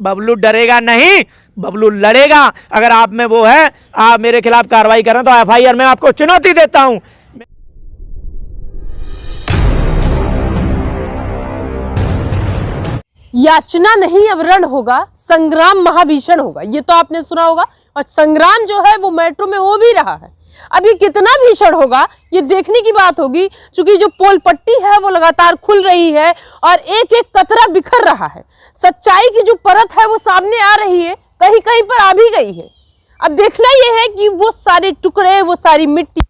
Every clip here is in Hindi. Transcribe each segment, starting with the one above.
बबलू डरेगा नहीं, बबलू लड़ेगा। अगर आप में वो है, आप मेरे खिलाफ कार्रवाई करें तो एफआईआर में आपको चुनौती देता हूं। याचना नहीं अब रण होगा, संग्राम महाभीषण होगा, ये तो आपने सुना होगा। और संग्राम जो है वो मेट्रो में हो भी रहा है। अब ये कितना भीषण होगा ये देखने की बात होगी, क्योंकि जो पोल पट्टी है वो लगातार खुल रही है और एक एक कतरा बिखर रहा है। सच्चाई की जो परत है वो सामने आ रही है, कहीं कहीं पर आ भी गई है। अब देखना यह है कि वो सारे टुकड़े, वो सारी मिट्टी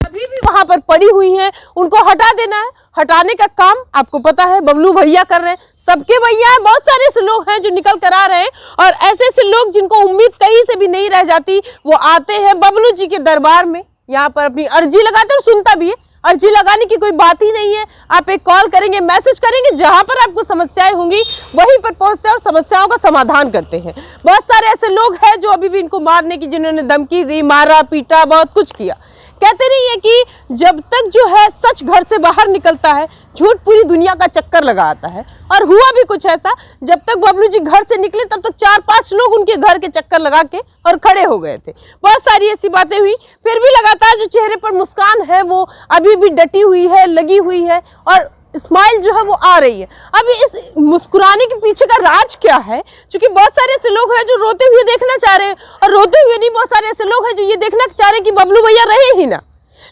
अभी भी वहां पर पड़ी हुई हैं, उनको हटा देना है। हटाने का काम आपको पता है बबलू भैया कर रहे हैं। सबके भैया हैं, बहुत सारे ऐसे लोग हैं जो निकल कर आ रहे हैं और ऐसे ऐसे लोग जिनको उम्मीद कहीं से भी नहीं रह जाती, वो आते हैं बबलू जी के दरबार में, यहाँ पर अपनी अर्जी लगाते और सुनता भी है। अर्जी लगाने की कोई बात ही नहीं है। आप एक कॉल करेंगे, मैसेज करेंगे, जहां पर आपको समस्याएं होंगी वहीं पर पहुंचते हैं और समस्याओं का समाधान करते हैं। बहुत सारे ऐसे लोग हैं जो अभी भी इनको मारने की, जिन्होंने धमकी दी, मारा पीटा, बहुत कुछ किया। कहते नहीं है कि जब तक जो है सच घर से बाहर निकलता है, झूठ पूरी दुनिया का चक्कर लगाता है। और हुआ भी कुछ ऐसा, जब तक बबलू जी घर से निकले तब तक 4-5 लोग उनके घर के चक्कर लगा के और खड़े हो गए थे। बहुत सारी ऐसी बातें हुई, फिर भी लगातार जो चेहरे पर मुस्कान है वो अभी भी डटी हुई है, लगी हुई है और स्माइल जो है वो आ रही है। अब इस मुस्कुराने के पीछे का राज क्या है? क्योंकि बहुत सारे ऐसे लोग हैं जो रोते हुए देखना चाह रहे हैं, और रोते हुए नहीं, बहुत सारे ऐसे लोग हैं जो ये देखना चाह रहे हैं कि बबलू भैया रहे ही ना,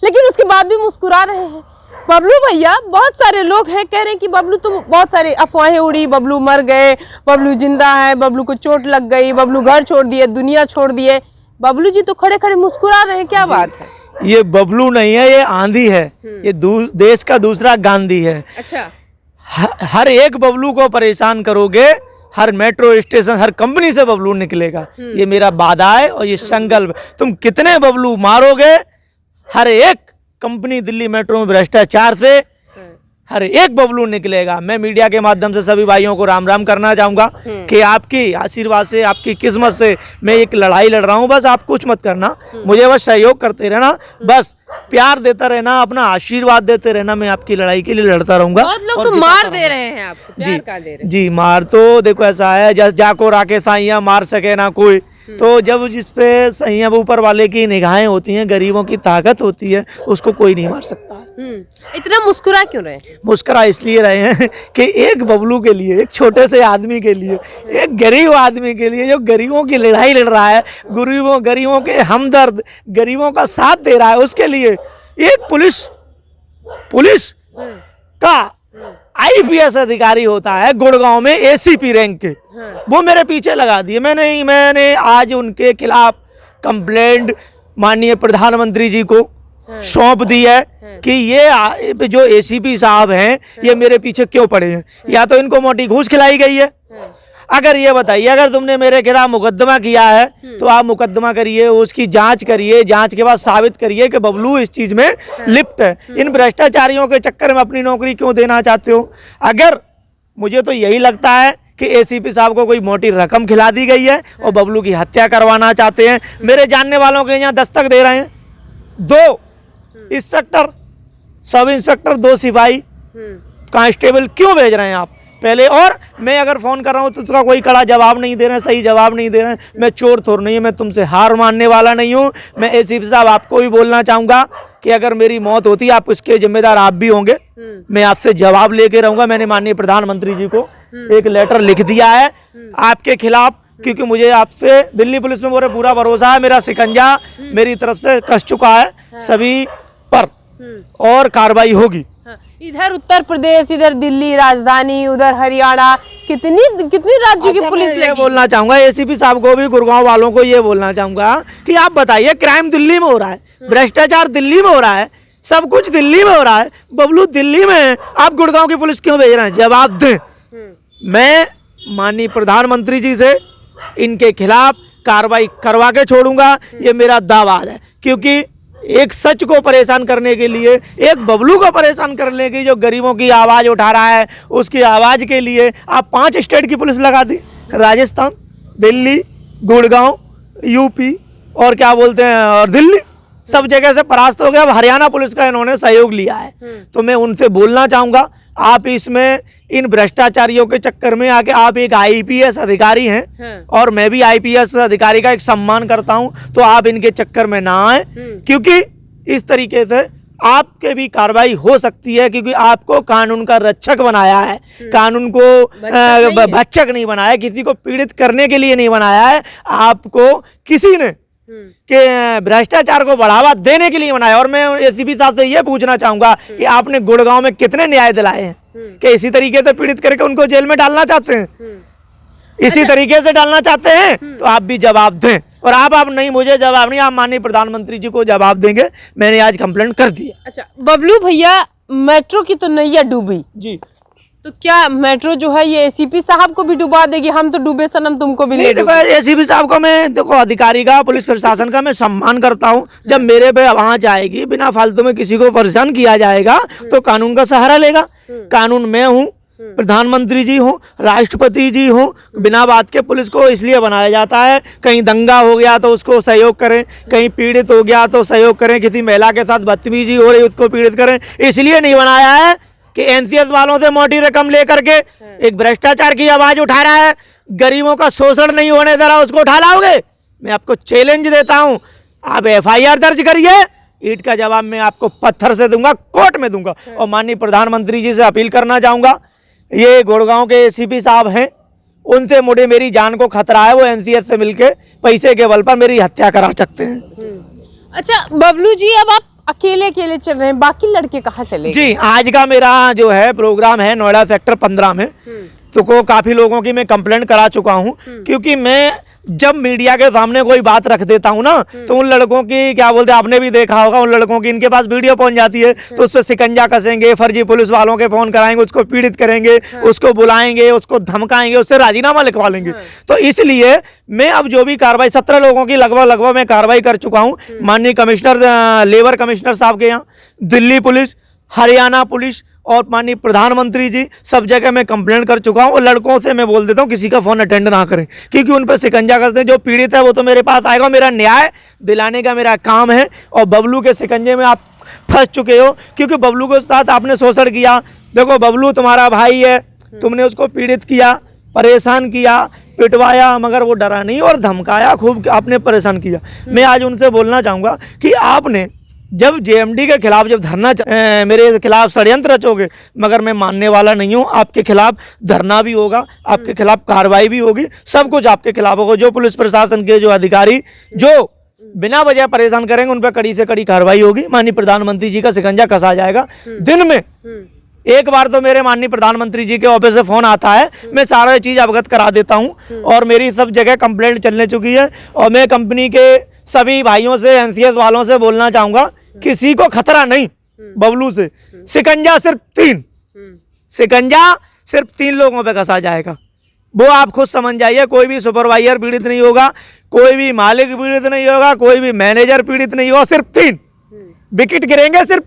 लेकिन उसके बाद भी मुस्कुरा रहे हैं। बबलू भैया, बहुत सारे लोग हैं कह रहे हैं कि बबलू, तो बहुत सारे अफवाहें उड़ी, बबलू मर गए, बबलू जिंदा है, बबलू को चोट लग गई, बबलू घर छोड़ दिए, दुनिया छोड़ दिए। बबलू जी तो खड़े खड़े मुस्कुरा रहे हैं, क्या बात है? ये बबलू नहीं है, ये आंधी है, ये देश का दूसरा गांधी है। अच्छा, हर एक बबलू को परेशान करोगे, हर मेट्रो स्टेशन, हर कंपनी से बबलू निकलेगा। ये मेरा वादा है और ये संकल्प। तुम कितने बबलू मारोगे, हर एक कंपनी दिल्ली मेट्रो में भ्रष्टाचार से हर एक बबलू निकलेगा। मैं मीडिया के माध्यम से सभी भाइयों को राम राम करना चाहूँगा कि आपकी आशीर्वाद से, आपकी किस्मत से मैं एक लड़ाई लड़ रहा हूँ। बस आप कुछ मत करना, मुझे बस सहयोग करते रहना, बस प्यार देता रहना, अपना आशीर्वाद देते रहना। मैं आपकी लड़ाई के लिए लड़ता रहूँगा। बहुत लोग तो मार दे रहे हैं आपको, प्यार का दे रहे हैं। जी, मार तो देखो ऐसा है, जस जाको राके साइयाँ मार सके ना कोई। तो जब जिस पे सैया ऊपर वाले की निगाहें होती हैं, गरीबों की ताकत होती है, उसको कोई नहीं मार सकता। इतना मुस्कुरा क्यों रहे? मुस्कुरा इसलिए रहे हैं कि एक बबलू के लिए, एक छोटे से आदमी के लिए, एक गरीब आदमी के लिए जो गरीबों की लड़ाई लड़ रहा है, गरीबों के हमदर्द, गरीबों का साथ दे रहा है, उसके लिए एक पुलिस का आईपीएस अधिकारी होता है गुड़गांव में, एसीपी रैंक के, वो मेरे पीछे लगा दिए। मैंने आज उनके खिलाफ कंप्लेंट माननीय प्रधानमंत्री जी को सौंप दी है कि ये जो एसीपी साहब हैं ये मेरे पीछे क्यों पड़े हैं, या तो इनको मोटी घूस खिलाई गई है। अगर ये बताइए, अगर तुमने मेरे खिलाफ मुकदमा किया है तो आप मुकदमा करिए, उसकी जांच करिए, जांच के बाद साबित करिए कि बबलू इस चीज़ में लिप्त है। इन भ्रष्टाचारियों के चक्कर में अपनी नौकरी क्यों देना चाहते हो? अगर मुझे तो यही लगता है कि एसीपी साहब को कोई मोटी रकम खिला दी गई है और बबलू की हत्या करवाना चाहते हैं। मेरे जानने वालों के यहाँ दस्तक दे रहे हैं 2 इंस्पेक्टर, सब इंस्पेक्टर, 2 सिपाही, कांस्टेबल क्यों भेज रहे हैं आप पहले? और मैं अगर फ़ोन कर रहा हूँ तो उसका कोई कड़ा जवाब नहीं दे रहे हैं, सही जवाब नहीं दे रहे हैं। मैं चोर थोड़ नहीं हूँ, मैं तुमसे हार मानने वाला नहीं हूँ। मैं एसीपी साहब आपको भी बोलना चाहूँगा कि अगर मेरी मौत होती है, आप उसके जिम्मेदार आप भी होंगे। मैं आपसे जवाब लेके रहूँगा। मैंने माननीय प्रधानमंत्री जी को एक लेटर लिख दिया है आपके खिलाफ, क्योंकि मुझे आपसे दिल्ली पुलिस में मेरा पूरा भरोसा है। मेरा शिकंजा मेरी तरफ से कस चुका है सभी पर, और कार्रवाई होगी। इधर उत्तर प्रदेश, इधर दिल्ली राजधानी, उधर हरियाणा, कितनी राज्यों की पुलिस लगी। बोलना चाहूंगा एसीपी साहब को भी, गुड़गांव वालों को ये बोलना चाहूंगा कि आप बताइए, क्राइम दिल्ली में हो रहा है, भ्रष्टाचार दिल्ली में हो रहा है, सब कुछ दिल्ली में हो रहा है, बबलू दिल्ली में है, आप गुड़गांव की पुलिस क्यों भेज रहे हैं? जवाब दें। मैं माननीय प्रधानमंत्री जी से इनके खिलाफ कार्रवाई करवा के छोड़ूंगा, ये मेरा दावा है। क्योंकि एक सच को परेशान करने के लिए, एक बबलू को परेशान करने की, जो गरीबों की आवाज़ उठा रहा है, उसकी आवाज़ के लिए आप 5 स्टेट की पुलिस लगा दी, राजस्थान, दिल्ली, गुड़गांव, यूपी और क्या बोलते हैं, और दिल्ली, सब जगह से परास्त हो गए। अब हरियाणा पुलिस का इन्होंने सहयोग लिया है, तो मैं उनसे बोलना चाहूँगा, आप इसमें इन भ्रष्टाचारियों के चक्कर में आके, आप एक आईपीएस अधिकारी हैं और मैं भी आईपीएस अधिकारी का एक सम्मान करता हूं, तो आप इनके चक्कर में ना आए, क्योंकि इस तरीके से आपके भी कार्रवाई हो सकती है, क्योंकि आपको कानून का रक्षक बनाया है, कानून को भक्षक नहीं बनाया, किसी को पीड़ित करने के लिए नहीं बनाया है, आपको किसी ने कि भ्रष्टाचार को बढ़ावा देने के लिए बनाया। और मैं एसीपी साहब से ये पूछना चाहूंगा कि आपने गुड़गांव में कितने न्याय दिलाए हैं कि इसी तरीके से पीड़ित करके उनको जेल में डालना चाहते हैं, इसी तरीके से डालना चाहते हैं, तो आप भी जवाब दें। और आप नहीं, मुझे जवाब नहीं, आप माननीय प्रधानमंत्री जी को जवाब देंगे। मैंने आज कंप्लेंट कर दी है। अच्छा बबलू भैया, मेट्रो की तो नैया डूबी जी, तो क्या मेट्रो जो है ये एसीपी साहब को भी डुबा देगी? हम तो डूबे सनम, तुमको भी ले डूबे। एसीपी साहब को मैं, देखो, अधिकारी का, पुलिस प्रशासन का मैं सम्मान करता हूं। जब मेरे पे आवाज आएगी, बिना फालतू में किसी को परेशान किया जाएगा, तो कानून का सहारा लेगा। कानून मैं हूं, प्रधानमंत्री जी हो, राष्ट्रपति जी हो, बिना बात के पुलिस को इसलिए बनाया जाता है, कहीं दंगा हो गया तो उसको सहयोग करें, कहीं पीड़ित हो गया तो सहयोग करें, किसी महिला के साथ बदतमीजी हो रही उसको पीड़ित करें। इसलिए नहीं बनाया है कि एनसीएस वालों से मोटी रकम लेकर के एक भ्रष्टाचार की आवाज उठा रहा है, गरीबों का शोषण नहीं होने दे रहा, उसको उठा लाओगे? मैं आपको चैलेंज देता हूं, आप एफआईआर दर्ज करिए, ईंट का जवाब मैं आपको पत्थर से दूंगा, कोर्ट में दूंगा। और माननीय प्रधानमंत्री जी से अपील करना चाहूंगा, ये गुड़गांव के एसीपी साहब हैं, उनसे मुझे मेरी जान को खतरा है, वो एनसीएस से मिलके पैसे के बल पर मेरी हत्या करा सकते हैं। अच्छा बबलू जी, अब आप अकेले चल रहे हैं, बाकी लड़के कहाँ चले? जी, आज का मेरा जो है प्रोग्राम है नोएडा सेक्टर 15 में, तो काफ़ी लोगों की मैं कंप्लेंट करा चुका हूं, क्योंकि मैं जब मीडिया के सामने कोई बात रख देता हूं ना, तो उन लड़कों की, क्या बोलते हैं, आपने भी देखा होगा, उन लड़कों की इनके पास वीडियो पहुंच जाती है, तो उस पर शिकंजा कसेंगे, फर्जी पुलिस वालों के फोन कराएंगे, उसको पीड़ित करेंगे, उसको बुलाएंगे, उसको धमकाएंगे, उससे राजीनामा लिखवा लेंगे। तो इसलिए मैं अब जो भी कार्रवाई, 17 लोगों की लगभग मैं कार्रवाई कर चुका हूँ, माननीय कमिश्नर, लेबर कमिश्नर साहब के यहाँ, दिल्ली पुलिस, हरियाणा पुलिस और माननीय प्रधानमंत्री जी, सब जगह मैं कंप्लेंट कर चुका हूं। और लड़कों से मैं बोल देता हूं किसी का फोन अटेंड ना करें, क्योंकि उन पर शिकंजा कसते हैं। जो पीड़ित है वो तो मेरे पास आएगा, मेरा न्याय दिलाने का मेरा काम है। और बबलू के शिकंजे में आप फंस चुके हो, क्योंकि बबलू के साथ आपने शोषण किया। देखो, बबलू तुम्हारा भाई है, तुमने उसको पीड़ित किया, परेशान किया, पिटवाया, मगर वो डरा नहीं और धमकाया, खूब आपने परेशान किया। मैं आज उनसे बोलना चाहूँगा कि आपने जब जेएमडी के खिलाफ जब धरना, मेरे खिलाफ षड्यंत्र रचोगे, मगर मैं मानने वाला नहीं हूँ। आपके खिलाफ धरना भी होगा, आपके खिलाफ कार्रवाई भी होगी, सब कुछ आपके खिलाफ होगा। जो पुलिस प्रशासन के जो अधिकारी जो बिना वजह परेशान करेंगे, उन पर कड़ी से कड़ी कार्रवाई होगी। माननीय प्रधानमंत्री जी का शिकंजा कसा जाएगा। दिन में एक बार तो मेरे माननीय प्रधानमंत्री जी के ऑफिस से फोन आता है, मैं सारा चीज़ अवगत करा देता हूं। और मेरी सब जगह कंप्लेंट चलने चुकी है। और मैं कंपनी के सभी भाइयों से, एनसीएस वालों से बोलना चाहूँगा, किसी को खतरा नहीं बबलू से। शिकंजा सिर्फ 3, शिकंजा सिर्फ 3 लोगों पे कसा जाएगा, वो आप खुद समझ जाइए। कोई भी सुपरवाइजर पीड़ित नहीं होगा, कोई भी मालिक पीड़ित नहीं होगा, कोई भी मैनेजर पीड़ित नहीं होगा। सिर्फ 3 विकेट गिरेंगे, सिर्फ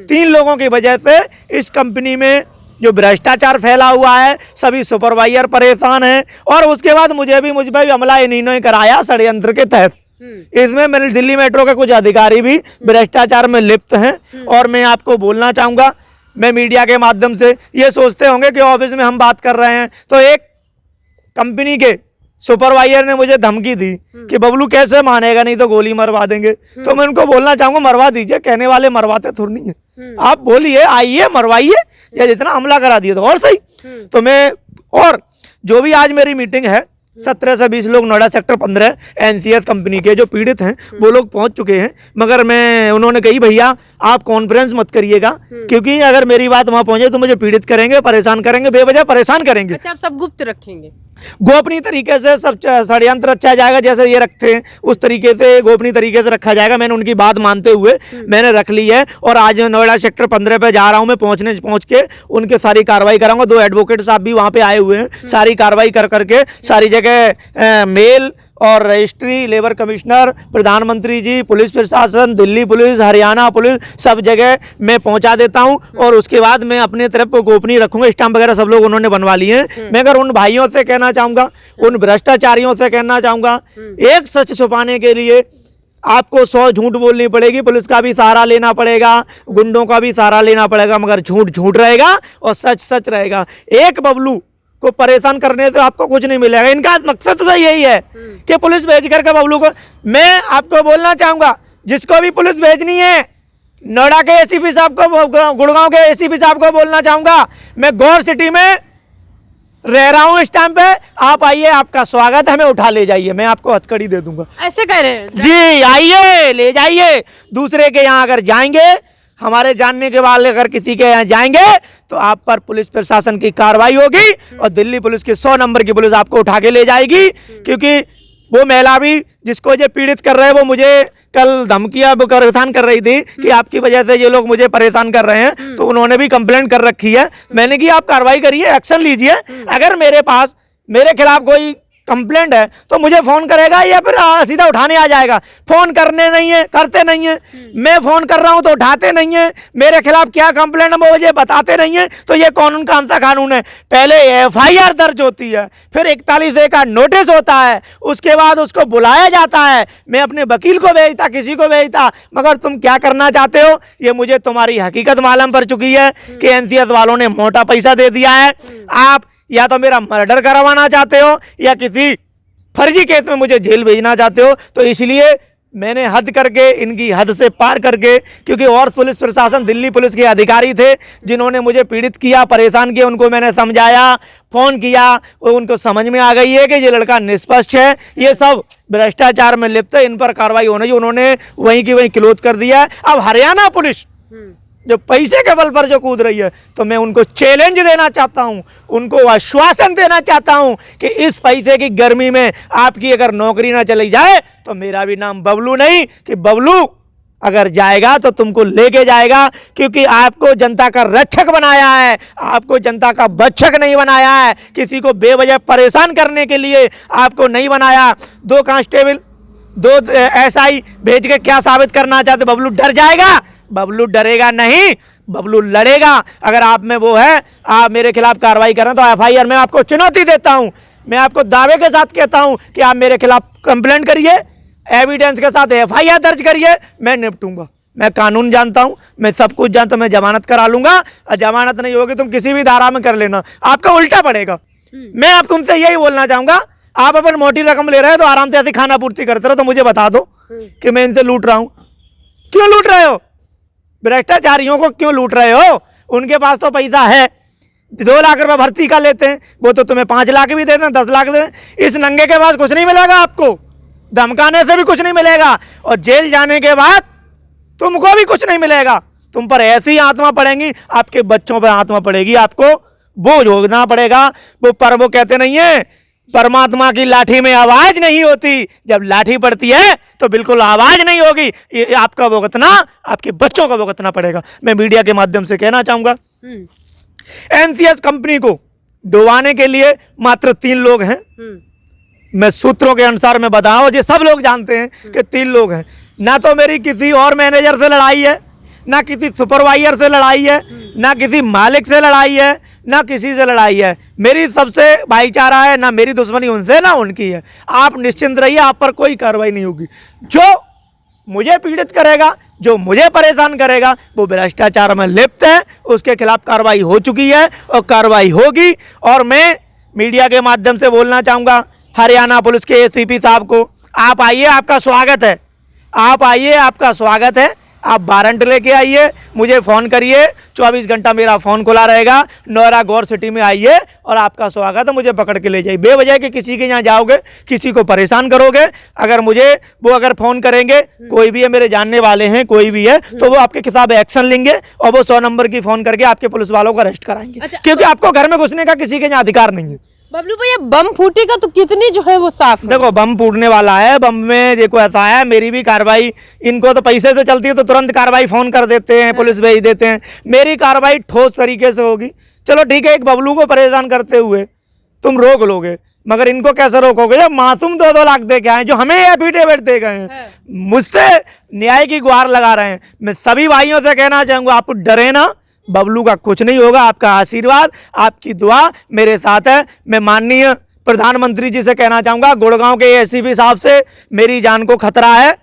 3 लोगों की वजह से इस कंपनी में जो भ्रष्टाचार फैला हुआ है, सभी सुपरवाइजर परेशान हैं। और उसके बाद मुझ पर भी हमला इन्होंने कराया षड्यंत्र के तहत। इसमें मैंने दिल्ली मेट्रो के कुछ अधिकारी भी भ्रष्टाचार में लिप्त हैं। और मैं आपको बोलना चाहूँगा, मैं मीडिया के माध्यम से, ये सोचते होंगे कि ऑफिस में हम बात कर रहे हैं, तो एक कंपनी के सुपरवाइजर ने मुझे धमकी दी कि बबलू कैसे मानेगा, नहीं तो गोली मरवा देंगे। तो मैं उनको बोलना चाहूँगा, मरवा दीजिए, कहने वाले मरवाते थोड़ी नहीं है। आप बोलिए, आइए मरवाइए, या जितना हमला करा दिए तो और सही। तो मैं, और जो भी आज मेरी मीटिंग है, 17 से 20 लोग नोएडा सेक्टर 15 एनसीएस कंपनी के जो पीड़ित हैं, वो लोग पहुंच चुके हैं। मगर उन्होंने कही, भैया आप कॉन्फ्रेंस मत करिएगा, क्योंकि अगर मेरी बात वहां पहुंचे तो मुझे पीड़ित करेंगे, परेशान करेंगे, बेवजह परेशान करेंगे। अच्छा, आप सब गुप्त रखेंगे? गोपनीय तरीके से सब षड्यंत्र रचा जाएगा, जैसे ये रखते हैं उस तरीके से गोपनीय तरीके से रखा जाएगा। मैंने उनकी बात मानते हुए मैंने रख ली है। और आज नोएडा सेक्टर 15 पे जा रहा हूं मैं, पहुंच के उनके सारी कार्रवाई कराऊंगा। 2 एडवोकेट साहब भी वहां पे आए हुए हैं, सारी कार्रवाई कर करके सारी जगह मेल और रजिस्ट्री, लेबर कमिश्नर, प्रधानमंत्री जी, पुलिस प्रशासन, दिल्ली पुलिस, हरियाणा पुलिस, सब जगह मैं पहुंचा देता हूं। और उसके बाद मैं अपने तरफ को गोपनीय रखूंगा। स्टाम्प वगैरह सब लोग उन्होंने बनवा लिए हैं। मैं अगर उन भाइयों से कहना चाहूँगा, उन भ्रष्टाचारियों से कहना चाहूँगा, एक सच छुपाने के लिए आपको 100 झूठ बोलनी पड़ेगी, पुलिस का भी सहारा लेना पड़ेगा, गुंडों का भी सहारा लेना पड़ेगा, मगर झूठ झूठ रहेगा और सच सच रहेगा। एक बबलू को परेशान करने से आपको कुछ नहीं मिलेगा। इनका मकसद तो यही है कि पुलिस भेज करके बबलू को। मैं आपको बोलना चाहूँगा, जिसको भी पुलिस भेजनी है, नोएडा के एसीपी साहब को, गुड़गांव के एसीपी साहब को बोलना चाहूँगा, मैं गौर सिटी में रह रहा हूँ इस टाइम पे, आप आइए, आपका स्वागत है, हमें उठा ले जाइए, मैं आपको हथकड़ी दे दूंगा। ऐसे कह रहे हैं जी, आइए, ले जाइए। दूसरे के यहाँ अगर जाएंगे, हमारे जानने के बाद अगर किसी के यहाँ जाएंगे तो आप पर पुलिस प्रशासन की कार्रवाई होगी और दिल्ली पुलिस की 100 नंबर की पुलिस आपको उठा के ले जाएगी। क्योंकि वो महिला भी जिसको ये पीड़ित कर रहे हैं, वो मुझे कल धमकियां परेशान कर रही थी कि आपकी वजह से ये लोग मुझे परेशान कर रहे हैं, तो उन्होंने भी कंप्लेंट कर रखी है। मैंने कि आप कार्रवाई करिए, एक्शन लीजिए। अगर मेरे पास मेरे खिलाफ कोई कंप्लेंट है तो मुझे फ़ोन करेगा या फिर सीधा उठाने आ जाएगा। फ़ोन करने नहीं है, करते नहीं है। मैं फ़ोन कर रहा हूं तो उठाते नहीं है। मेरे खिलाफ क्या कंप्लेंट है वो मुझे बताते नहीं है। तो ये कौन सा कानून है? पहले एफआईआर दर्ज होती है, फिर 41A का नोटिस होता है, उसके बाद उसको बुलाया जाता है। मैं अपने वकील को भेजता, किसी को भेजता, मगर तुम क्या करना चाहते हो ये मुझे तुम्हारी हकीकत मालूम पड़ चुकी है कि एनसीएस वालों ने मोटा पैसा दे दिया है। आप या तो मेरा मर्डर करवाना चाहते हो या किसी फर्जी केस में मुझे जेल भेजना चाहते हो। तो इसलिए मैंने हद करके, इनकी हद से पार करके, क्योंकि और पुलिस प्रशासन, दिल्ली पुलिस के अधिकारी थे जिन्होंने मुझे पीड़ित किया, परेशान किया, उनको मैंने समझाया, फ़ोन किया, और उनको समझ में आ गई है कि ये लड़का निष्पक्ष है, ये सब भ्रष्टाचार में लिप्त है, इन पर कार्रवाई होनी। उन्होंने वहीं की वहीं क्लोज कर दिया है। अब हरियाणा पुलिस जो पैसे के बल पर जो कूद रही है, तो मैं उनको चैलेंज देना चाहता हूं, उनको आश्वासन देना चाहता हूं कि इस पैसे की गर्मी में आपकी अगर नौकरी ना चली जाए तो मेरा भी नाम बबलू नहीं, कि बबलू अगर जाएगा तो तुमको लेके जाएगा। क्योंकि आपको जनता का रक्षक बनाया है, आपको जनता का भक्षक नहीं बनाया है। किसी को बेवजह परेशान करने के लिए आपको नहीं बनाया। 2 कांस्टेबल, 2 SI भेज के क्या साबित करना चाहते? बबलू डर जाएगा? बबलू डरेगा नहीं, बबलू लड़ेगा। अगर आप में वो है, आप मेरे खिलाफ कार्रवाई करें तो एफआईआर में आपको चुनौती देता हूं। मैं आपको दावे के साथ कहता हूं कि आप मेरे खिलाफ कंप्लेंट करिए, एविडेंस के साथ एफआईआर दर्ज करिए, मैं निपटूंगा। मैं कानून जानता हूं, मैं सब कुछ जानता हूं, मैं जमानत करा लूंगा। और जमानत नहीं होगी तुम किसी भी धारा में कर लेना, आपका उल्टा पड़ेगा। मैं अब तुमसे यही बोलना चाहूंगा, आप अपन मोटी रकम ले रहे हो तो आराम से ऐसी खाना पूर्ति करते रहो। तो मुझे बता दो कि मैं इनसे लूट रहा हूं। क्यों लूट रहे हो? भ्रष्टाचारियों को क्यों लूट रहे हो? उनके पास तो पैसा है, 2 लाख रुपए भर्ती का लेते हैं, वो तो तुम्हें 5 लाख भी देते हैं, 10 लाख देते हैं। इस नंगे के पास कुछ नहीं मिलेगा, आपको धमकाने से भी कुछ नहीं मिलेगा, और जेल जाने के बाद तुमको भी कुछ नहीं मिलेगा। तुम पर ऐसी आत्मा पड़ेगी, आपके बच्चों पर आत्मा पड़ेगी, आपको बोझ भोगना पड़ेगा। वो कहते नहीं है, परमात्मा की लाठी में आवाज नहीं होती, जब लाठी पड़ती है तो बिल्कुल आवाज नहीं होगी। ये आपका भुगतना, आपके बच्चों का भुगतना पड़ेगा। मैं मीडिया के माध्यम से कहना चाहूंगा, एनसीएस कंपनी को डुबाने के लिए मात्र 3 लोग हैं। मैं सूत्रों के अनुसार मैं बताऊं, ये सब लोग जानते हैं कि 3 लोग हैं। ना तो मेरी किसी और मैनेजर से लड़ाई है, ना किसी सुपरवाइजर से लड़ाई है, ना किसी मालिक से लड़ाई है, ना किसी से लड़ाई है। मेरी सबसे भाईचारा है, ना मेरी दुश्मनी उनसे ना उनकी है। आप निश्चिंत रहिए, आप पर कोई कार्रवाई नहीं होगी। जो मुझे पीड़ित करेगा, जो मुझे परेशान करेगा, वो भ्रष्टाचार में लिप्त है, उसके खिलाफ कार्रवाई हो चुकी है और कार्रवाई होगी। और मैं मीडिया के माध्यम से बोलना चाहूँगा हरियाणा पुलिस के एसीपी साहब को, आप आइए, आपका स्वागत है। आप आइए, आपका स्वागत है। आप वारंट लेके आइए, मुझे फ़ोन करिए, 24 घंटा मेरा फ़ोन खुला रहेगा। नोएडा गौर सिटी में आइए और आपका स्वागत है। मुझे पकड़ के ले जाइए। बेवजह कि किसी के यहाँ जाओगे, किसी को परेशान करोगे, अगर मुझे वो अगर फ़ोन करेंगे, कोई भी है, मेरे जानने वाले हैं, कोई भी है, तो वो आपके खिलाफ एक्शन लेंगे और वो 100 नंबर की फ़ोन करके आपके पुलिस वालों को अरेस्ट कराएंगे। अच्छा, क्योंकि आपको घर में घुसने का किसी के यहाँ अधिकार नहीं है। बबलू भैया, बम फूटेगा तो कितनी जो है वो साफ है? देखो, बम फूटने वाला है। बम में देखो ऐसा है, मेरी भी कार्रवाई, इनको तो पैसे से चलती है तो तुरंत कार्रवाई फ़ोन कर देते हैं, पुलिस भेज देते हैं। मेरी कार्रवाई ठोस तरीके से होगी। चलो ठीक है, एक बबलू को परेशान करते हुए तुम रोक लोगे, मगर इनको कैसे रोकोगे जब मासूम 2-2 लाख दे के आए, जो हमें एफिडेविट दे गए हैं, मुझसे न्याय की गुहार लगा रहे हैं। मैं सभी भाइयों से कहना चाहूँगा, आप डरे ना, बबलू का कुछ नहीं होगा। आपका आशीर्वाद, आपकी दुआ मेरे साथ है। मैं माननीय प्रधानमंत्री जी से कहना चाहूँगा, गुड़गांव के एसीपी साहब से मेरी जान को खतरा है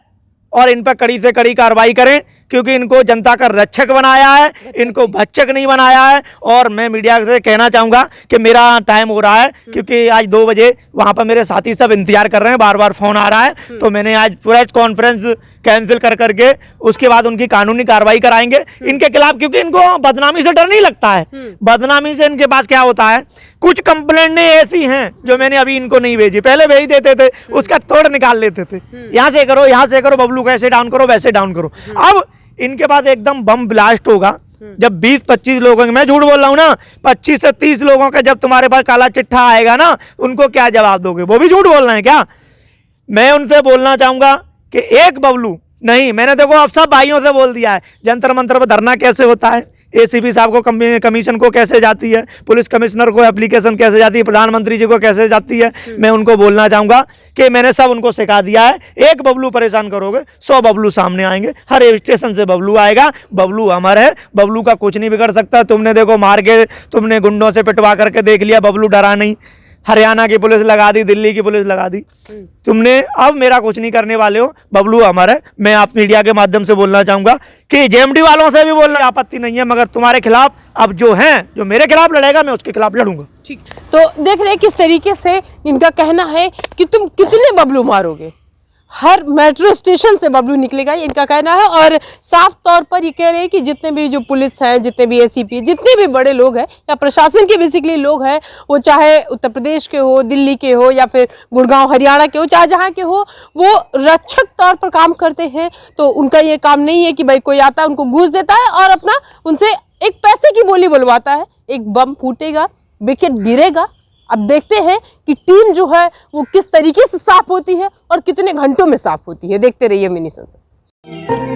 और इन पर कड़ी से कड़ी कार्रवाई करें, क्योंकि इनको जनता का रक्षक बनाया है, इनको भक्षक नहीं बनाया है। और मैं मीडिया से कहना चाहूँगा कि मेरा टाइम हो रहा है, क्योंकि आज 2 बजे वहाँ पर मेरे साथी सब इंतजार कर रहे हैं, बार बार फ़ोन आ रहा है। तो मैंने आज प्रेस कॉन्फ्रेंस कैंसिल कर करके उसके बाद उनकी कानूनी कार्रवाई कराएंगे इनके खिलाफ, क्योंकि इनको बदनामी से डर नहीं लगता है। बदनामी से इनके पास क्या होता है, कुछ कंप्लेंटें ऐसी हैं जो मैंने अभी इनको नहीं भेजी, पहले भेज देते थे, उसका तोड़ निकाल लेते थे, यहाँ से करो, यहाँ से करो, बबलू कैसे डाउन करो, वैसे डाउन करो। अब इनके पास एकदम बम ब्लास्ट होगा जब 20-25 लोगों, मैं झूठ बोल रहा हूँ ना, 25 से 30 लोगों का जब तुम्हारे पास काला चिट्ठा आएगा ना, उनको क्या जवाब दोगे? वो भी झूठ बोल रहे हैं क्या? मैं उनसे बोलना चाहूँगा कि एक बबलू नहीं, मैंने देखो अब सब भाइयों से बोल दिया है, जंतर मंतर पर धरना कैसे होता है, एसीपी साहब को कमीशन को कैसे जाती है, पुलिस कमिश्नर को एप्लीकेशन कैसे जाती है, प्रधानमंत्री जी को कैसे जाती है। मैं उनको बोलना चाहूँगा कि मैंने सब उनको सिखा दिया है। एक बबलू परेशान करोगे 100 बबलू सामने आएंगे, हर स्टेशन से बबलू आएगा। बबलू अमर है, बबलू का कुछ नहीं बिगड़ सकता। तुमने देखो मार के, तुमने गुंडों से पिटवा करके देख लिया, बबलू डरा नहीं। हरियाणा की पुलिस लगा दी, दिल्ली की पुलिस लगा दी, तुमने अब मेरा कुछ नहीं करने वाले हो। बबलू अमर है। मैं आप मीडिया के माध्यम से बोलना चाहूँगा कि जेएमडी वालों से भी बोलना आपत्ति नहीं है, मगर तुम्हारे खिलाफ अब जो मेरे खिलाफ लड़ेगा, मैं उसके खिलाफ लड़ूंगा। ठीक, तो देख रहे हैं किस तरीके से इनका कहना है कि तुम कितने बबलू मारोगे, हर मेट्रो स्टेशन से बबलू निकलेगा, इनका कहना है। और साफ तौर पर ये कह रहे हैं कि जितने भी जो पुलिस हैं, जितने भी एसीपी, जितने भी बड़े लोग हैं या प्रशासन के बेसिकली लोग हैं, वो चाहे उत्तर प्रदेश के हो, दिल्ली के हो, या फिर गुड़गांव हरियाणा के हो, चाहे जहाँ के हो, वो रक्षक तौर पर काम करते हैं। तो उनका ये काम नहीं है कि भाई कोई आता है उनको घूस देता है और अपना उनसे एक पैसे की बोली बुलवाता है। एक बम फूटेगा, विकेट गिरेगा। अब देखते हैं कि टीम जो है वो किस तरीके से साफ होती है और कितने घंटों में साफ होती है। देखते रहिए मिनी सनसेट।